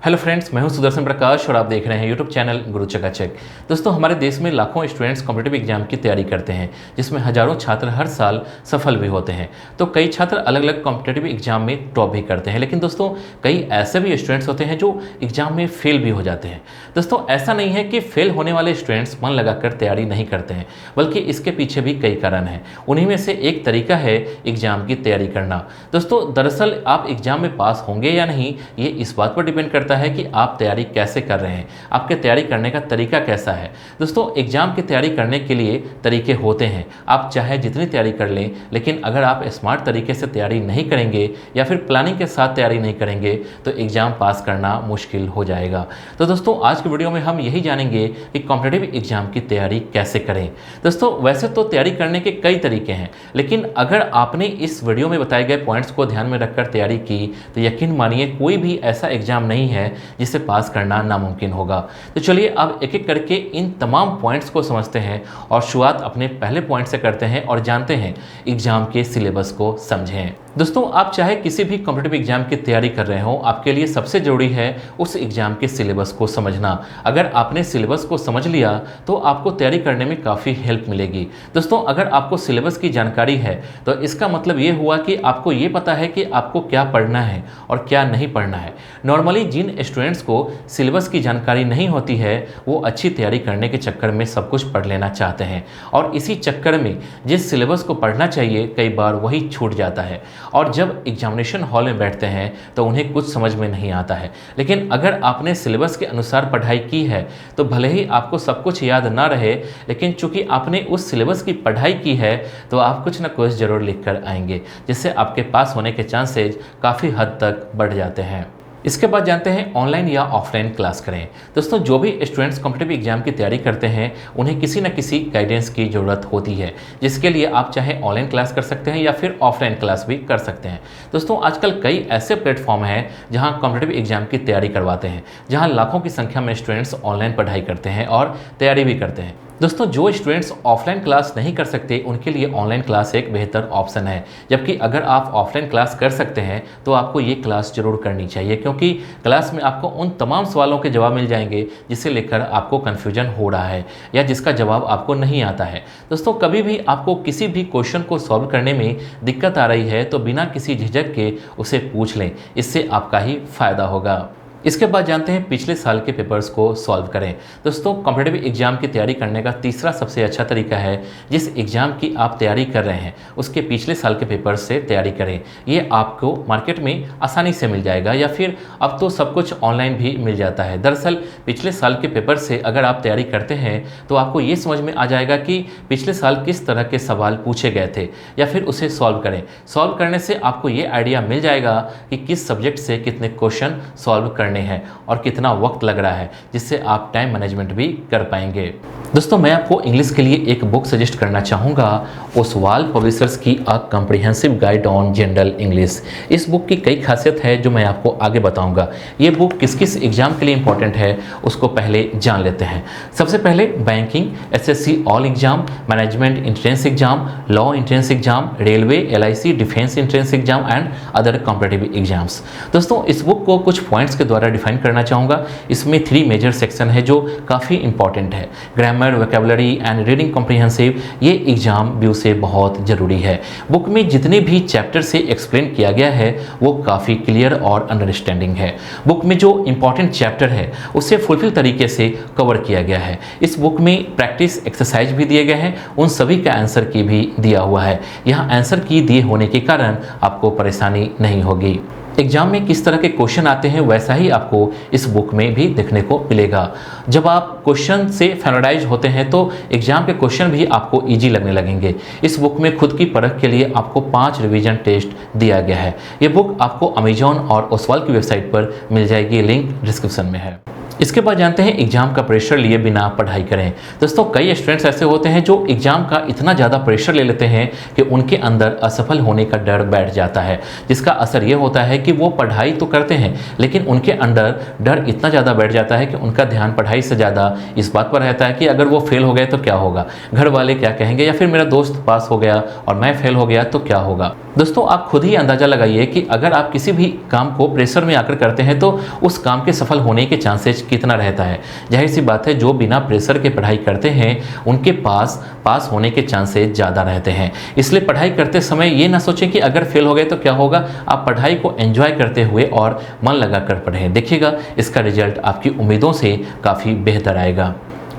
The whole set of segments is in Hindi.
हेलो फ्रेंड्स, मैं हूं सुदर्शन प्रकाश और आप देख रहे हैं यूट्यूब चैनल गुरु चकाचक। दोस्तों, हमारे देश में लाखों स्टूडेंट्स कॉम्पिटिटिव एग्जाम की तैयारी करते हैं, जिसमें हजारों छात्र हर साल सफल भी होते हैं। तो कई छात्र अलग अलग कॉम्पिटिटिव एग्जाम में टॉप भी करते हैं, लेकिन दोस्तों कई ऐसे भी स्टूडेंट्स होते हैं जो एग्जाम में फेल भी हो जाते हैं। दोस्तों, ऐसा नहीं है कि फेल होने वाले स्टूडेंट्स मन लगाकर तैयारी नहीं करते हैं, बल्कि इसके पीछे भी कई कारण हैं। उन्हीं में से एक तरीका है एग्जाम की तैयारी करना। दोस्तों, दरअसल आप एग्जाम में पास होंगे या नहीं, ये इस बात पर डिपेंड करता है कि आप तैयारी कैसे कर रहे हैं, आपके तैयारी करने का तरीका कैसा है। दोस्तों, एग्जाम की तैयारी करने के लिए तरीके होते हैं। आप चाहे जितनी तैयारी कर लें, लेकिन अगर आप स्मार्ट तरीके से तैयारी नहीं करेंगे या फिर प्लानिंग के साथ तैयारी नहीं करेंगे तो एग्जाम पास करना मुश्किल हो जाएगा। तो दोस्तों, आज की वीडियो में हम यही जानेंगे कि कॉम्पिटिटिव एग्जाम की तैयारी कैसे करें। दोस्तों, वैसे तो तैयारी करने के कई तरीके हैं, लेकिन अगर आपने इस वीडियो में बताए गए पॉइंट्स को ध्यान में रखकर तैयारी की तो यकीन मानिए कोई भी ऐसा एग्जाम नहीं है जिसे पास करना नामुमकिन होगा। तो चलिए अब एक एक करके इन तमाम पॉइंट्स को समझते हैं और शुरुआत अपने पहले पॉइंट से करते हैं और जानते हैं एग्जाम के सिलेबस को समझें। दोस्तों, आप चाहे किसी भी कॉम्पिटिटिव एग्जाम की तैयारी कर रहे हो, आपके लिए सबसे जरूरी है उस एग्जाम के सिलेबस को समझना। अगर आपने सिलेबस को समझ लिया तो आपको तैयारी करने में काफ़ी हेल्प मिलेगी। दोस्तों, अगर आपको सिलेबस की जानकारी है तो इसका मतलब ये हुआ कि आपको ये पता है कि आपको क्या पढ़ना है और क्या नहीं पढ़ना है। नॉर्मली जिन स्टूडेंट्स को सिलेबस की जानकारी नहीं होती है वो अच्छी तैयारी करने के चक्कर में सब कुछ पढ़ लेना चाहते हैं, और इसी चक्कर में जिस सिलेबस को पढ़ना चाहिए कई बार वही छूट जाता है, और जब एग्जामिनेशन हॉल में बैठते हैं तो उन्हें कुछ समझ में नहीं आता है। लेकिन अगर आपने सिलेबस के अनुसार पढ़ाई की है तो भले ही आपको सब कुछ याद ना रहे, लेकिन चूंकि आपने उस सिलेबस की पढ़ाई की है तो आप कुछ ना कुछ जरूर लिख कर आएंगे, जिससे आपके पास होने के चांसेज काफ़ी हद तक बढ़ जाते हैं। इसके बाद जानते हैं ऑनलाइन या ऑफलाइन क्लास करें। दोस्तों, जो भी स्टूडेंट्स कॉम्पिटिटिव एग्जाम की तैयारी करते हैं उन्हें किसी न किसी गाइडेंस की ज़रूरत होती है, जिसके लिए आप चाहे ऑनलाइन क्लास कर सकते हैं या फिर ऑफलाइन क्लास भी कर सकते हैं। दोस्तों, आजकल कई ऐसे प्लेटफॉर्म हैं जहां कॉम्पिटिटिव एग्जाम की तैयारी करवाते हैं, जहां लाखों की संख्या में स्टूडेंट्स ऑनलाइन पढ़ाई करते हैं और तैयारी भी करते हैं। दोस्तों, जो स्टूडेंट्स ऑफलाइन क्लास नहीं कर सकते उनके लिए ऑनलाइन क्लास एक बेहतर ऑप्शन है, जबकि अगर आप ऑफलाइन क्लास कर सकते हैं तो आपको ये क्लास जरूर करनी चाहिए, क्योंकि क्लास में आपको उन तमाम सवालों के जवाब मिल जाएंगे जिसे लेकर आपको कन्फ्यूजन हो रहा है या जिसका जवाब आपको नहीं आता है। दोस्तों, कभी भी आपको किसी भी क्वेश्चन को सॉल्व करने में दिक्कत आ रही है तो बिना किसी झिझक के उसे पूछ लें, इससे आपका ही फायदा होगा। इसके बाद जानते हैं पिछले साल के पेपर्स को सॉल्व करें। दोस्तों, कॉम्पिटिटिव एग्जाम की तैयारी करने का तीसरा सबसे अच्छा तरीका है जिस एग्जाम की आप तैयारी कर रहे हैं उसके पिछले साल के पेपर्स से तैयारी करें। ये आपको मार्केट में आसानी से मिल जाएगा, या फिर अब तो सब कुछ ऑनलाइन भी मिल जाता है। दरअसल पिछले साल के पेपर से अगर आप तैयारी करते हैं तो आपको ये समझ में आ जाएगा कि पिछले साल किस तरह के सवाल पूछे गए थे, या फिर उसे सॉल्व करें। सॉल्व करने से आपको ये आइडिया मिल जाएगा कि किस सब्जेक्ट से कितने क्वेश्चन सॉल्व करने हैं और कितना वक्त लग रहा है, जिससे आप टाइम मैनेजमेंट भी कर पाएंगे। दोस्तों, मैं आपको इंग्लिश के लिए एक बुक सजेस्ट करना चाहूँगा, ओसवाल पब्लिशर्स की a comprehensive guide on general English. इस बुक की कई खासियत है जो मैं आपको आगे बताऊंगा। ये बुक किस किस एग्जाम के लिए इंपॉर्टेंट है उसको पहले जान लेते हैं। सबसे पहले banking, SSC all exam, management entrance exam, law entrance exam, railway, LIC, defence entrance exam and other competitive exams. दोस्तों, इस बुक को कुछ पॉइंट्स के द्वारा डिफाइन करना चाहूँगा। इसमें 3 मेजर सेक्शन है जो काफ़ी इंपॉर्टेंट है। Grammar, vocabulary and reading comprehensive, ये एग्जाम व्यू से बहुत ज़रूरी है। बुक में जितने भी चैप्टर से एक्सप्लेन किया गया है वो काफ़ी क्लियर और अंडरस्टैंडिंग है। बुक में जो इंपॉर्टेंट चैप्टर है उसे फुलफिल तरीके से कवर किया गया है। इस बुक में प्रैक्टिस एक्सरसाइज भी दिए गए हैं, उन सभी का आंसर की भी दिया हुआ है। यहाँ आंसर की दिए होने के कारण आपको परेशानी नहीं होगी। एग्जाम में किस तरह के क्वेश्चन आते हैं वैसा ही आपको इस बुक में भी देखने को मिलेगा। जब आप क्वेश्चन से फैमिलियराइज होते हैं तो एग्जाम के क्वेश्चन भी आपको इजी लगने लगेंगे। इस बुक में खुद की परख के लिए आपको 5 रिवीजन टेस्ट दिया गया है। ये बुक आपको अमेजॉन और ओसवाल की वेबसाइट पर मिल जाएगी, लिंक डिस्क्रिप्शन में है। इसके बाद जानते हैं एग्जाम का प्रेशर लिए बिना पढ़ाई करें। दोस्तों कई स्टूडेंट्स ऐसे होते हैं जो एग्जाम का इतना ज़्यादा प्रेशर ले लेते हैं कि उनके अंदर असफल होने का डर बैठ जाता है, जिसका असर ये होता है कि वो पढ़ाई तो करते हैं लेकिन उनके अंदर डर इतना ज़्यादा बैठ जाता है कि उनका ध्यान पढ़ाई से ज़्यादा इस बात पर रहता है कि अगर वो फेल हो गए तो क्या होगा, घर वाले क्या कहेंगे, या फिर मेरा दोस्त पास हो गया और मैं फेल हो गया तो क्या होगा। दोस्तों आप खुद ही अंदाज़ा लगाइए कि अगर आप किसी भी काम को प्रेशर में आकर करते हैं तो उस काम के सफल होने के चांसेस कितना रहता है। जाहिर सी बात है जो बिना प्रेशर के पढ़ाई करते हैं उनके पास होने के चांसेस ज़्यादा रहते हैं। इसलिए पढ़ाई करते समय ये ना सोचें कि अगर फेल हो गए तो क्या होगा। आप पढ़ाई को एंजॉय करते हुए और मन लगा कर पढ़ें, देखिएगा इसका रिजल्ट आपकी उम्मीदों से काफ़ी बेहतर आएगा।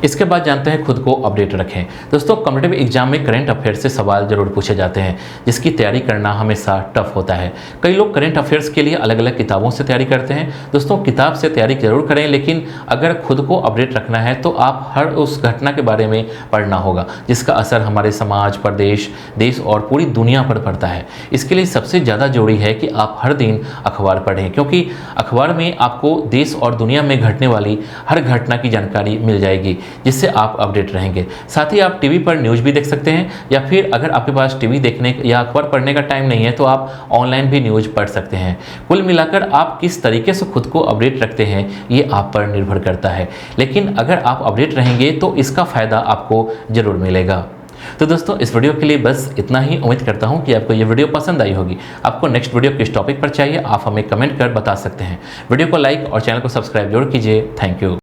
इसके बाद जानते हैं खुद को अपडेट रखें। दोस्तों कॉम्पिटिटिव एग्जाम में करंट अफेयर्स से सवाल जरूर पूछे जाते हैं, जिसकी तैयारी करना हमेशा टफ होता है। कई लोग करंट अफेयर्स के लिए अलग अलग किताबों से तैयारी करते हैं। दोस्तों किताब से तैयारी जरूर करें, लेकिन अगर खुद को अपडेट रखना है तो आप हर उस घटना के बारे में पढ़ना होगा जिसका असर हमारे समाज, प्रदेश, देश और पूरी दुनिया पर पड़ता है। इसके लिए सबसे ज़्यादा जरूरी है कि आप हर दिन अखबार पढ़ें, क्योंकि अखबार में आपको देश और दुनिया में घटने वाली हर घटना की जानकारी मिल जाएगी, जिससे आप अपडेट रहेंगे। साथ ही आप टीवी पर न्यूज़ भी देख सकते हैं, या फिर अगर आपके पास टीवी देखने या अखबार पढ़ने का टाइम नहीं है तो आप ऑनलाइन भी न्यूज़ पढ़ सकते हैं। कुल मिलाकर आप किस तरीके से खुद को अपडेट रखते हैं ये आप पर निर्भर करता है, लेकिन अगर आप अपडेट रहेंगे तो इसका फ़ायदा आपको ज़रूर मिलेगा। तो दोस्तों इस वीडियो के लिए बस इतना ही। उम्मीद करता हूं कि आपको ये वीडियो पसंद आई होगी। आपको नेक्स्ट वीडियो किस टॉपिक पर चाहिए आप हमें कमेंट कर बता सकते हैं। वीडियो को लाइक और चैनल को सब्सक्राइब जरूर कीजिए। Thank you.